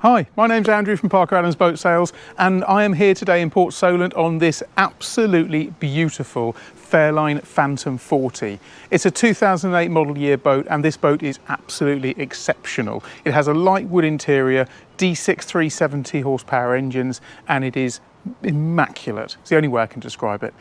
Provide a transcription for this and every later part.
Hi, my name's Andrew from Parker Adams Boat Sales, and I am here today in Port Solent on this absolutely beautiful Fairline Phantom 40. It's a 2008 model year boat, and this boat is absolutely exceptional. It has a light wood interior, D6 370 horsepower engines, and it is immaculate. It's the only way I can describe it.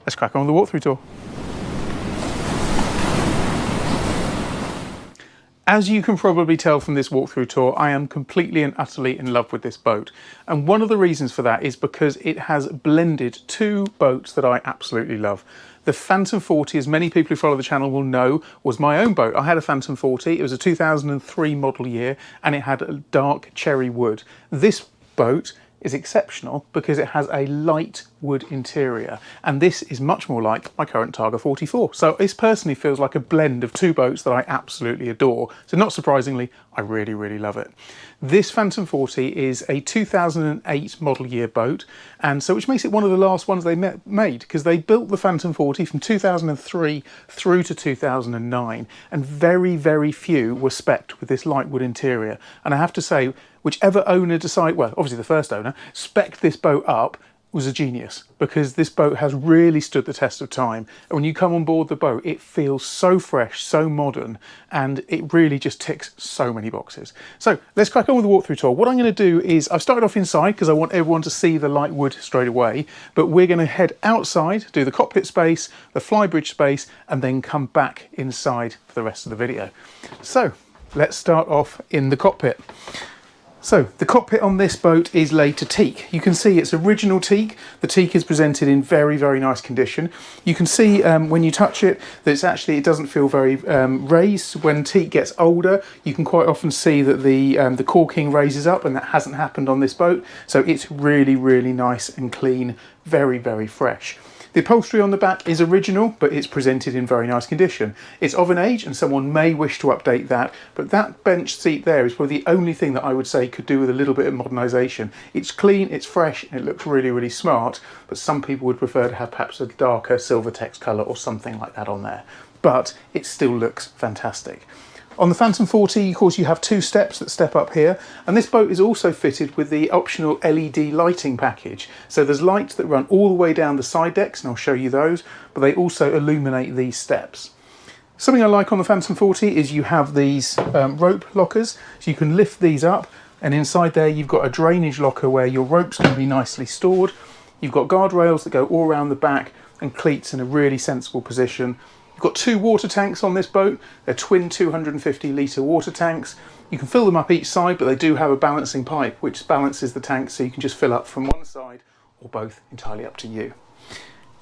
Let's crack on with the walkthrough tour. As you can probably tell from this walkthrough tour, I am completely and utterly in love with this boat. And one of the reasons for that is because it has blended two boats that I absolutely love. The Phantom 40, as many people who follow the channel will know, was my own boat. I had a Phantom 40, it was a 2003 model year, and it had a dark cherry wood. This boat is exceptional because it has a light wood interior, and this is much more like my current Targa 44. So this personally feels like a blend of two boats that I absolutely adore. So not surprisingly, I really love it. This Phantom 40 is a 2008 model year boat, and so which makes it one of the last ones they made, because they built the Phantom 40 from 2003 through to 2009, and very few were spec'd with this light wood interior. And I have to say, whichever owner decided, well, obviously the first owner, spec'd this boat up was a genius, because this boat has really stood the test of time. And when you come on board the boat, it feels so fresh, so modern, and it really just ticks so many boxes. So let's crack on with the walkthrough tour. What I'm going to do is, I've started off inside because I want everyone to see the light wood straight away, but we're going to head outside, do the cockpit space, the flybridge space, and then come back inside for the rest of the video. So let's start off in the cockpit. So the cockpit on this boat is laid to teak. You can see it's original teak. The teak is presented in very nice condition. You can see when you touch it that it doesn't feel very raised. When teak gets older, you can quite often see that the caulking raises up, and that hasn't happened on this boat. So it's really nice and clean, very fresh. The upholstery on the back is original, but it's presented in very nice condition. It's of an age, and someone may wish to update that, but that bench seat there is probably the only thing that I would say could do with a little bit of modernisation. It's clean, it's fresh, and it looks really smart, but some people would prefer to have perhaps a darker silver text colour or something like that on there. But it still looks fantastic. On the Phantom 40, of course, you have two steps that step up here, and this boat is also fitted with the optional LED lighting package. So there's lights that run all the way down the side decks, and I'll show you those, but they also illuminate these steps. Something I like on the Phantom 40 is you have these rope lockers, so you can lift these up, and inside there you've got a drainage locker where your ropes can be nicely stored. You've got guardrails that go all around the back, and cleats in a really sensible position. You've got two water tanks on this boat. They're twin 250 litre water tanks. You can fill them up each side, but they do have a balancing pipe which balances the tank, so you can just fill up from one side or both, entirely up to you.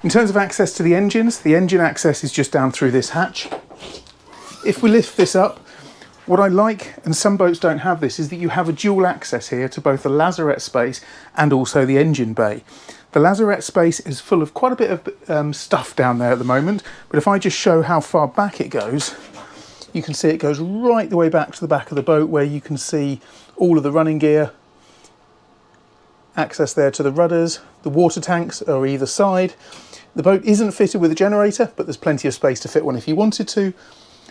In terms of access to the engines, the engine access is just down through this hatch. If we lift this up, what I like, and some boats don't have this, is that you have a dual access here to both the lazarette space and also the engine bay. The lazarette space is full of quite a bit of stuff down there at the moment, but if I just show how far back it goes, you can see it goes right the way back to the back of the boat, where you can see all of the running gear, access there to the rudders, the water tanks are either side. The boat isn't fitted with a generator, but there's plenty of space to fit one if you wanted to.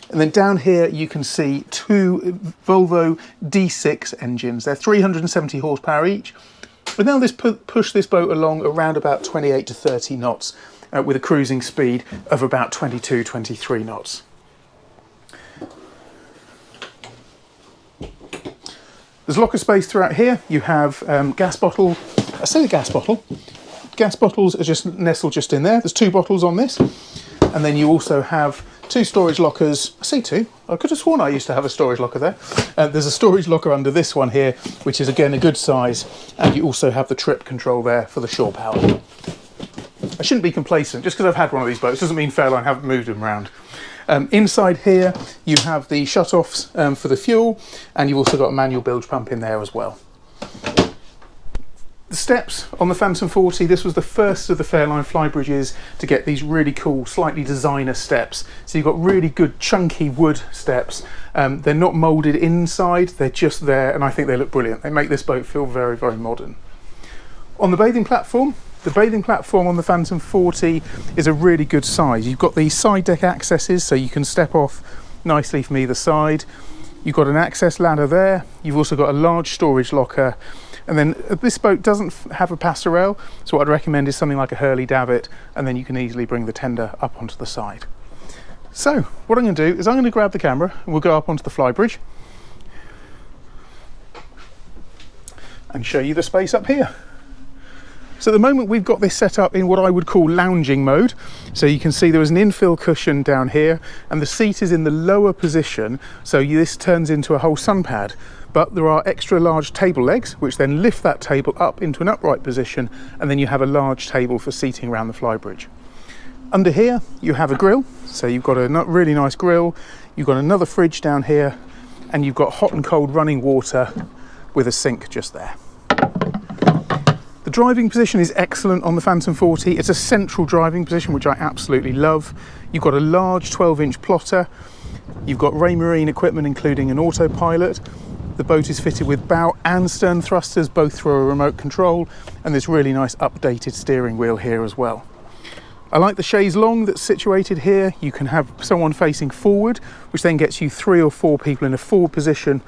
And then down here you can see two Volvo D6 engines. They're 370 horsepower each. But now this push this boat along around about 28 to 30 knots with a cruising speed of about 22-23 knots. There's locker space throughout here. You have gas bottle, I say the gas bottle. Gas bottles are just nestled just in there. There's two bottles on this. And then you also have two storage lockers. I say two. I could have sworn I used to have a storage locker there. There's a storage locker under this one here, which is again a good size. And you also have the trip control there for the shore power. I shouldn't be complacent. Just because I've had one of these boats doesn't mean Fairline haven't moved them around. Inside here, you have the shut-offs for the fuel, and you've also got a manual bilge pump in there as well. The steps on the Phantom 40, this was the first of the Fairline Flybridges to get these really cool, slightly designer steps. So you've got really good chunky wood steps. They're not moulded inside, they're just there, and I think they look brilliant. They make this boat feel very modern. On the bathing platform on the Phantom 40 is a really good size. You've got these side deck accesses, so you can step off nicely from either side. You've got an access ladder there. You've also got a large storage locker. And then this boat doesn't have a passerelle, so what I'd recommend is something like a Hurley davit, and then you can easily bring the tender up onto the side. So what I'm going to do is I'm going to grab the camera and we'll go up onto the Flybridge and show you the space up here. So at the moment we've got this set up in what I would call lounging mode. So you can see there is an infill cushion down here and the seat is in the lower position, so this turns into a whole sun pad. But there are extra large table legs which then lift that table up into an upright position, and then you have a large table for seating around the Flybridge. Under here you have a grill, so you've got a really nice grill, you've got another fridge down here, and you've got hot and cold running water with a sink just there. The driving position is excellent on the Phantom 40. It's a central driving position, which I absolutely love. You've got a large 12-inch plotter. You've got Raymarine equipment, including an autopilot. The boat is fitted with bow and stern thrusters, both through a remote control, and this really nice updated steering wheel here as well. I like the chaise longue that's situated here. You can have someone facing forward, which then gets you 3 or 4 people in a forward position,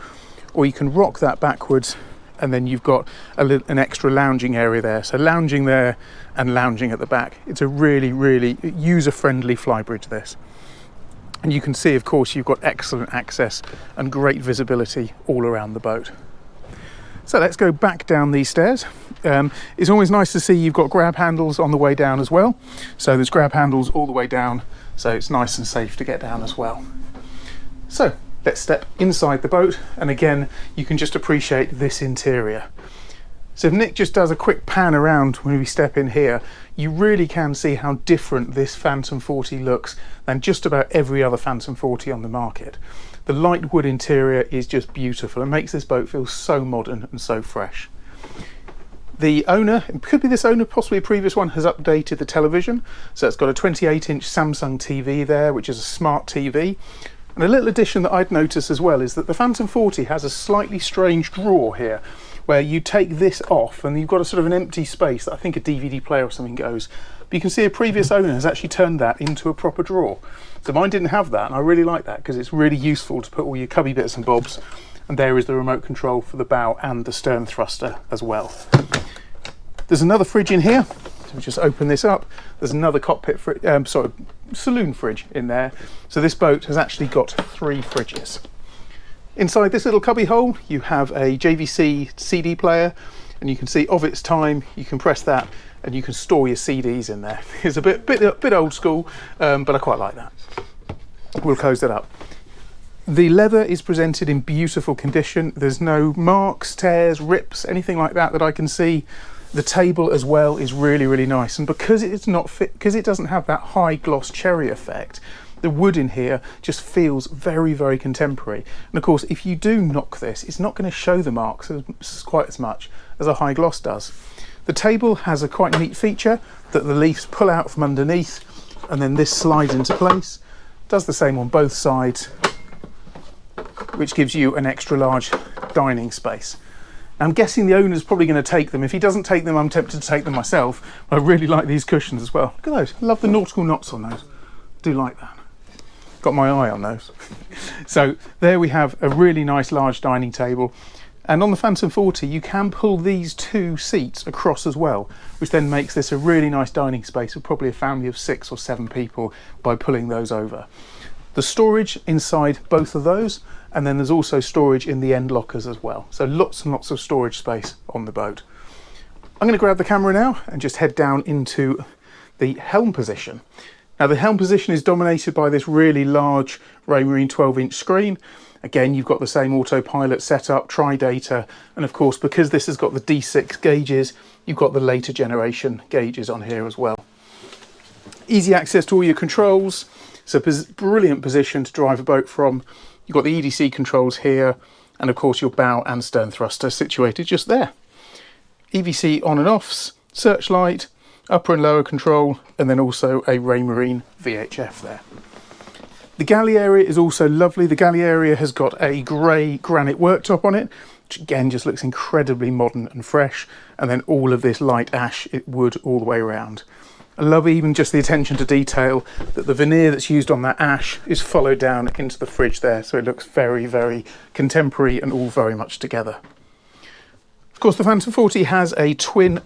or you can rock that backwards, and then you've got an extra lounging area there. So lounging there and lounging at the back. It's a really, really user-friendly Flybridge, this. And you can see, of course, you've got excellent access and great visibility all around the boat. So let's go back down these stairs. It's always nice to see you've got grab handles on the way down as well. So there's grab handles all the way down, so it's nice and safe to get down as well. So let's step inside the boat, and again you can just appreciate this interior. So if Nick just does a quick pan around when we step in here, you really can see how different this Phantom 40 looks than just about every other Phantom 40 on the market. The light wood interior is just beautiful and makes this boat feel so modern and so fresh. The owner, it could be this owner, possibly a previous one, has updated the television. So it's got a 28-inch Samsung TV there, which is a smart TV. And a little addition that I'd noticed as well is that the Phantom 40 has a slightly strange drawer here, where you take this off and you've got a sort of an empty space that I think a DVD player or something goes. But you can see a previous owner has actually turned that into a proper drawer. So mine didn't have that, and I really like that because it's really useful to put all your cubby bits and bobs. And there is the remote control for the bow and the stern thruster as well. There's another fridge in here. So we just open this up. There's another cockpit saloon fridge in there. So this boat has actually got 3 fridges. Inside this little cubby hole you have a JVC CD player, and you can see of its time you can press that and you can store your CDs in there. It's a bit old school, but I quite like that. We'll close that up. The leather is presented in beautiful condition. There's no marks, tears, rips, anything like that I can see. The table as well is really, really nice, and because it's not fit, because it doesn't have that high gloss cherry effect, the wood in here just feels very, very contemporary. And of course, if you do knock this, it's not going to show the marks quite as much as a high gloss does. The table has a quite neat feature that the leaves pull out from underneath, and then this slides into place. Does the same on both sides, which gives you an extra large dining space. I'm guessing the owner's probably going to take them. If he doesn't take them, I'm tempted to take them myself. I really like these cushions as well. Look at those. I love the nautical knots on those. I do like that. Got my eye on those. So there we have a really nice large dining table. And on the Phantom 40, you can pull these 2 seats across as well, which then makes this a really nice dining space for probably a family of 6 or 7 people by pulling those over. The storage inside both of those, and then there's also storage in the end lockers as well. So lots and lots of storage space on the boat. I'm going to grab the camera now and just head down into the helm position. Now the helm position is dominated by this really large Raymarine 12-inch screen. Again, you've got the same autopilot setup, tri-data, and of course, because this has got the D6 gauges, you've got the later generation gauges on here as well. Easy access to all your controls. It's a brilliant position to drive a boat from. You've got the EDC controls here, and of course your bow and stern thruster situated just there. EVC on and offs, searchlight, upper and lower control, and then also a Raymarine VHF there. The galley area is also lovely. The galley area has got a grey granite worktop on it, which again just looks incredibly modern and fresh, and then all of this light ash wood all the way around. I love even just the attention to detail that the veneer that's used on that ash is followed down into the fridge there, so it looks very, very contemporary and all very much together. Of course, the Phantom 40 has a twin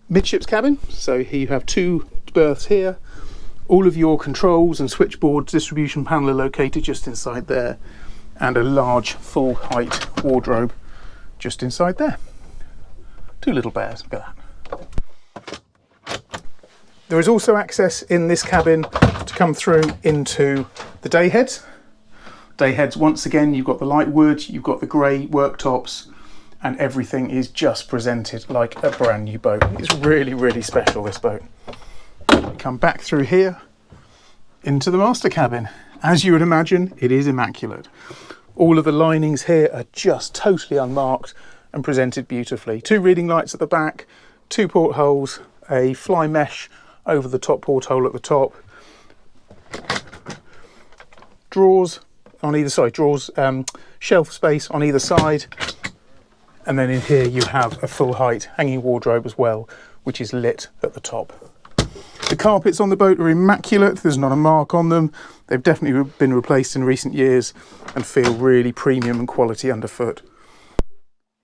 midships cabin, so here you have two berths here. All of your controls and switchboard distribution panel are located just inside there, and a large full height wardrobe just inside there. Two little bears, look at that. There is also access in this cabin to come through into the day heads. Day heads, once again, you've got the light wood, you've got the grey worktops, and everything is just presented like a brand new boat. It's really, really special, this boat. Come back through here into the master cabin. As you would imagine, it is immaculate. All of the linings here are just totally unmarked and presented beautifully. Two reading lights at the back, two portholes, a fly mesh over the top porthole at the top, drawers on either side, shelf space on either side, and then in here you have a full height hanging wardrobe as well, which is lit at the top. The carpets on the boat are immaculate, there's not a mark on them. They've definitely been replaced in recent years and feel really premium and quality underfoot.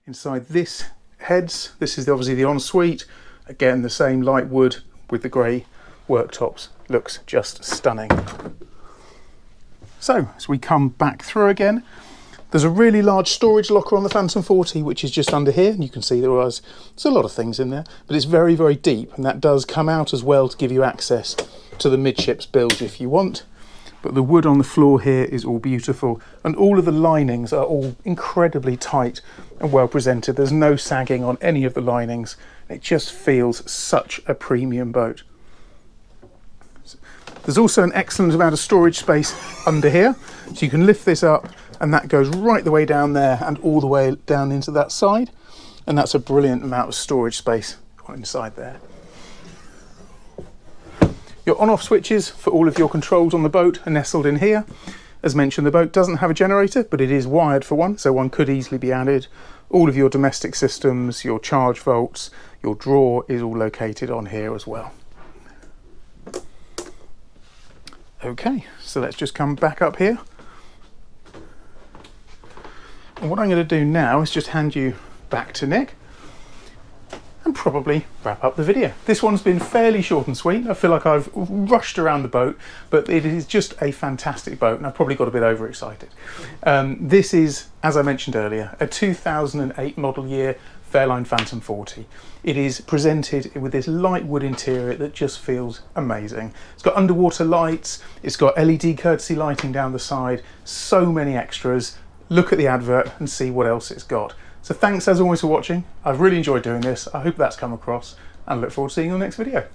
Inside this heads, this is obviously the ensuite. Again, the same light wood with the grey worktops. Looks just stunning. So, as we come back through again, there's a really large storage locker on the Phantom 40, which is just under here. And you can see there's a lot of things in there, but it's very, very deep. And that does come out as well to give you access to the midships bilge if you want. But the wood on the floor here is all beautiful. And all of the linings are all incredibly tight and well presented. There's no sagging on any of the linings. It just feels such a premium boat. There's also an excellent amount of storage space under here. So you can lift this up and that goes right the way down there and all the way down into that side. And that's a brilliant amount of storage space inside there. Your on-off switches for all of your controls on the boat are nestled in here. As mentioned, the boat doesn't have a generator, but it is wired for one, so one could easily be added. All of your domestic systems, your charge volts, your drawer is all located on here as well. Okay, so let's just come back up here. And what I'm going to do now is just hand you back to Nick and probably wrap up the video. This one's been fairly short and sweet. I feel like I've rushed around the boat, but it is just a fantastic boat and I've probably got a bit overexcited. This is, as I mentioned earlier, a 2008 model year Fairline Phantom 40. It is presented with this light wood interior that just feels amazing. It's got underwater lights, it's got LED courtesy lighting down the side, so many extras. Look at the advert and see what else it's got. So thanks as always for watching. I've really enjoyed doing this. I hope that's come across and I look forward to seeing you in the next video.